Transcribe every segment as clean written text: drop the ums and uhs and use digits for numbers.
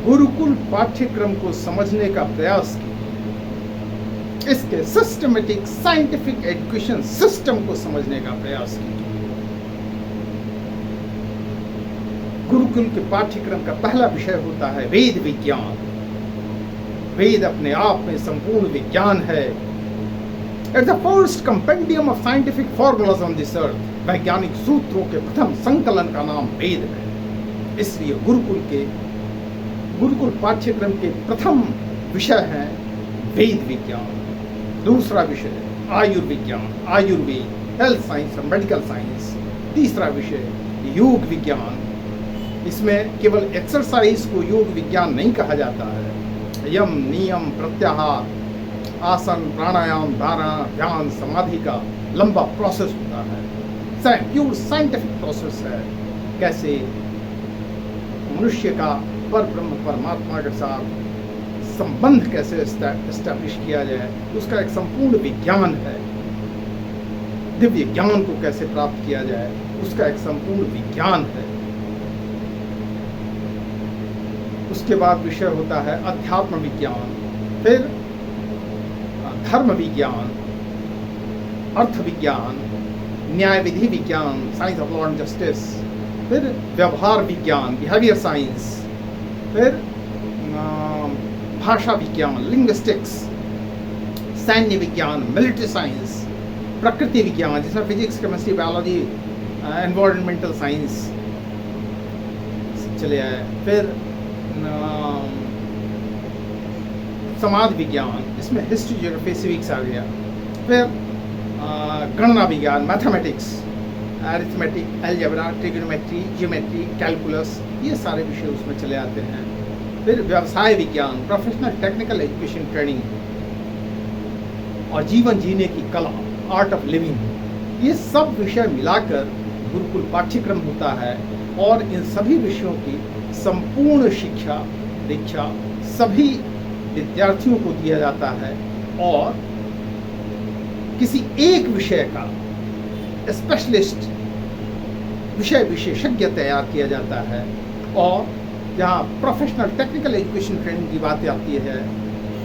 गुरुकुल पाठ्यक्रम को समझने का प्रयास कीजिए, इसके सिस्टमेटिक साइंटिफिक एजुकेशन सिस्टम को समझने का प्रयास कीजिए। गुरुकुल के पाठ्यक्रम का पहला विषय होता है वेद विज्ञान। वेद अपने आप में संपूर्ण विज्ञान है। It's the first compendium of scientific formulas on this earth. वैज्ञानिक सूत्रों के प्रथम संकलन का नाम वेद है। इसलिए गुरुकुल पाठ्यक्रम के प्रथम विषय है वेद विज्ञान। दूसरा विषय आयुर्विज्ञान, आयुर्वेद, हेल्थ साइंस और मेडिकल साइंस। तीसरा विषय योग विज्ञान। इसमें केवल एक्सरसाइज को योग विज्ञान नहीं कहा जाता है। यम, नियम, प्रत्याहार, आसन, प्राणायाम, धारणा, ध्यान, समाधि का लंबा प्रोसेस होता है। प्योर साइंटिफिक प्रोसेस है। कैसे मनुष्य का पर ब्रह्म परमात्मा के साथ संबंध कैसे एस्टैब्लिश किया जाए, उसका एक संपूर्ण विज्ञान है। दिव्य ज्ञान को कैसे प्राप्त किया जाए, उसका एक संपूर्ण विज्ञान है। उसके बाद विषय होता है अध्यात्म विज्ञान, फिर धर्म विज्ञान, अर्थ विज्ञान, न्याय विधि विज्ञान, science of law and justice, फिर व्यवहार विज्ञान, बिहेवियर साइंस, फिर भाषा विज्ञान, लिंग्विस्टिक्स, सैन्य विज्ञान, मिलिट्री साइंस, प्रकृति विज्ञान जिसमें physics, chemistry, biology, environmental science चले आए। फिर समाज विज्ञान, इसमें हिस्ट्री, ज्योग्राफी, सिविक्स आ गया। फिर गणना विज्ञान, mathematics, arithmetic, algebra, trigonometry, geometry, calculus, ये सारे विषय उसमें चले आते हैं। फिर व्यवसाय विज्ञान, प्रोफेशनल टेक्निकल एजुकेशन ट्रेनिंग और जीवन जीने की कला, आर्ट ऑफ लिविंग, ये सब विषय मिलाकर गुरुकुल पाठ्यक्रम होता है। और इन सभी विषयों की संपूर्ण शिक्षा दीक्षा सभी विद्यार्थियों को दिया जाता है और किसी एक विषय का स्पेशलिस्ट विषय विशेषज्ञ तैयार किया जाता है। और जहाँ प्रोफेशनल टेक्निकल एजुकेशन ट्रेनिंग की बात आती है,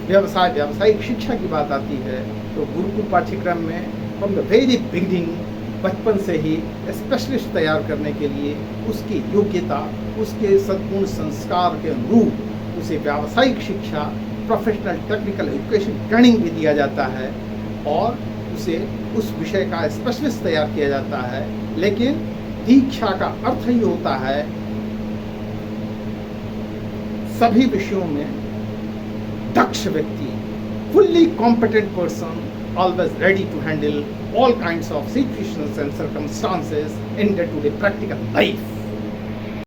व्यावसायिक शिक्षा की बात आती है, तो गुरुकुल पाठ्यक्रम में फ्रॉम द वेरी बिगिनिंग बचपन से ही स्पेशलिस्ट तैयार करने के लिए उसकी योग्यता, उसके सद्गुण संस्कार के अनुरूप उसे व्यावसायिक शिक्षा, प्रोफेशनल टेक्निकल एजुकेशन ट्रेनिंग भी दिया जाता है और उसे उस विषय का स्पेशलिस्ट तैयार किया जाता है। लेकिन दीक्षा का अर्थ ही होता है सभी विषयों में दक्ष व्यक्ति, fully competent person, always ready to handle all kinds of situations and circumstances in day-to-day practical life.